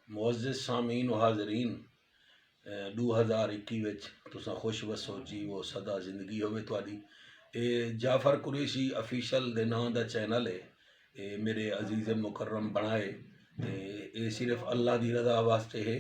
معزز سامعین و حاضرین 2021 وچ تساں خوش وسو جی وہ سدا زندگی ہوئے تواڈی۔ اے جعفر قریشی افیشل دے نام دا چینل ہے، اے میرے عزیز مکرم بنائے تے اے صرف اللہ دی رضا واسطے ہے۔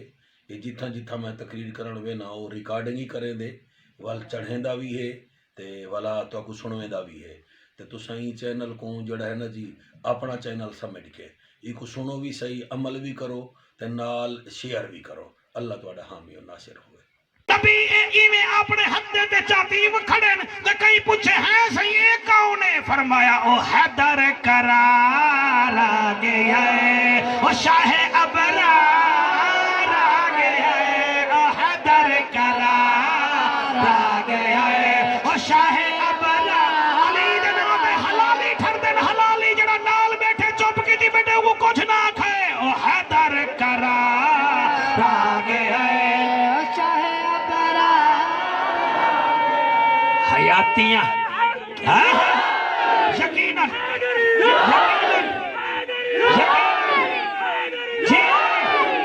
اے جتھاں جتھاں میں تقریر کرن وینا او ریکارڈنگ ہی کریں دے ول چڑھیندا بھی ہے تے والا تو سنویندا بھی ہے تے تساں ای چینل کو جڑا ہے نا جی اپنا چینل سمجھ کے ای کو سنو بھی صحیح، عمل بھی کرو تے نال شیئر بھی کرو۔ اللہ تواڈا حامی و ناصر ہوئے۔ تبھی ایویں اپنے ہتھے تے چاتی وکھڑن تے کئی پوچھے ہیں صحیح اے کون ہے؟ فرمایا او حیدر کرار آ گیا ہے، او شاہ ابرار آ گیا ہے، او حیدر کرار آ گیا ہے، او شاہ ابرار علی دے نام تے حلالی ٹھر دن حلالی جڑا نال بیٹھے چپ کیتی بیٹھے وہ کچھ نہ کھائے، او حیدر کرار آ گیا ہے، حیاتیاں یقیناً جی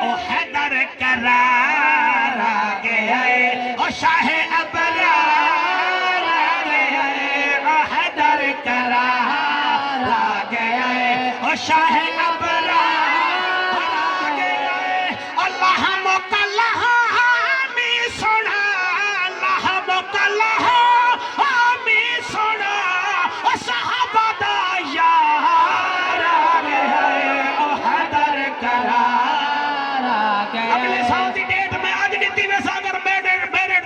او حیدر کرار آ گیا ہے، او شاہ ابرار آ گیا ہے، او حیدر کرار آ گیا ہے، او شاہ ابرار آ گیا ہے، اللہ مکلہ ہمیں سنا، اللہ مکلہ ہمیں سنا، او صحابہ دا یار آ گیا ہے، او حیدر کرار آ گیا ہے۔ اگلے سال دی ڈیٹ میں آج دیتی ویسا اگر بیڈٹ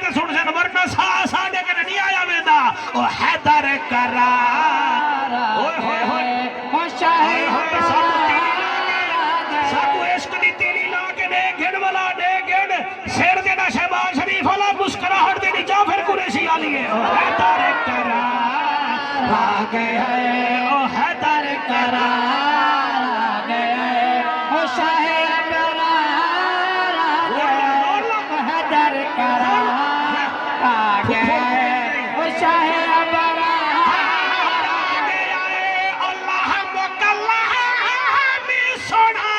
تے سن سن ورنہ ساڑھے کے نہیں آیا ویندہ، او حیدر کرار آ گیا ہے، او شاہ ساکو عشق دی تیری لا کے دے گھڑ والا دے گھڑ شیر دینا شہباز شریف والا مسکراہٹ دینا جعفر قریشی آلی ہے، او حیدر کرار آ گیا ہے، او حیدر کرار آ گیا ہے، او شاہ ابرار آ گیا ہے، او حیدر کرار آ گیا ہے، او شاہ ابرار آ گیا ہے، اللہ مکلہ ہمیں سنا،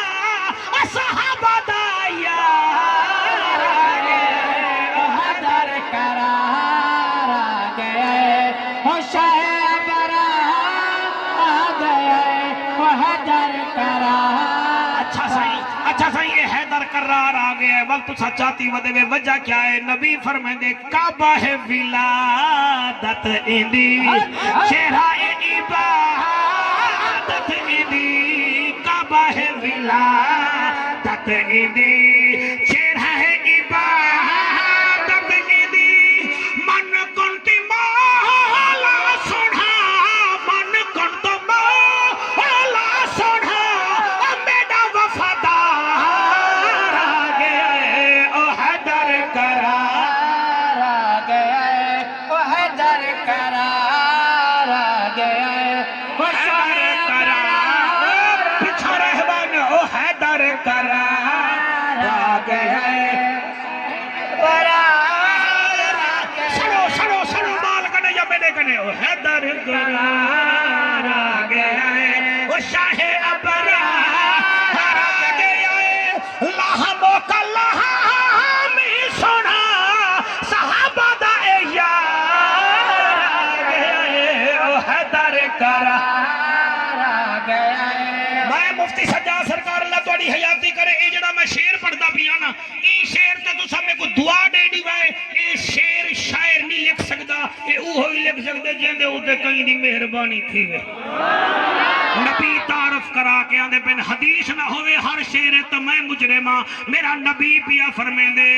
او صحابہ دا یار آ گیا ہے، او حیدر کرار آ گیا ہے، او شاہ ابرار آ گیا ہے، او حیدر کرار۔ اچھا صحیح یہ حیدر کرار آ گیا ہے، وقت سچاتی ودے میں وجہ کیا ہے؟ نبی فرمائیں دے کعبہ ولادت اندی چہرہ عبادت اندی، کعبہ ولادت اندی چہرہ عبادت اندی، من کنتی مولا سنھا، من کنت مولا سنھا، میرا وفادار آ گیا ہے، او حیدر کرار آ گیا ہے، او حیدر کرار آ گیا ہے، او حیدر کرار پیچھا رہبان، او حیدر کرار آ گیا ہے، سڑو مال کنے یا میرے کنے، او حیدر کرار آ گیا ہے، او شاہ ابرار آ گیا ہے، لہمو کا لہمی سنا، صحابہ دا یار آ گیا ہے، او حیدر کرار آ گیا ہے۔ میں مفتی سجاد سرکار اللہ توڑی حیاتی کرے، اے جڑا میں شیر پڑھتا پیانا، ای شیر تے تو سب میں کو دعا دے دی وائے، اے شیر شاعر نہیں لکھ سکتا، اے اوہی لکھ سکتے جیندے ہوتے کہیں دی مہربانی تھی وے۔ نبی تعارف کرا کے آندے پین حدیث نہ ہوئے ہر شیر تو میں مجرمہ، میرا نبی پیا فرمین دے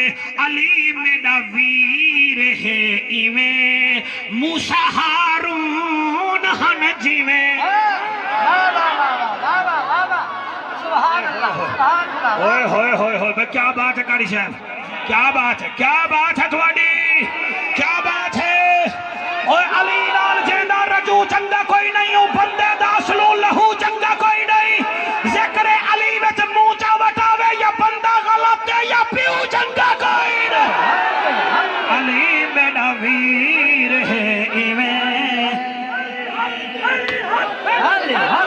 علی میرا ویر ہے ایویں، موسیٰ ہارون ہن جیویں۔ اوئے ہوئے ہوئے ہوئے کیا بات ہے کاری شاہد، کیا بات ہے تواڈی، کیا بات ہے۔ اوئے علی نال جیندہ رجو چنگا کوئی نہیں، ہوں بندے دا اصلو لہو چنگا کوئی نہیں، ذکر علی وچ موچا وٹاوے یا بندہ غلط ہے یا پیو چنگا کوئی نہیں، علی میرا ویر ہے ایویں۔ علی حق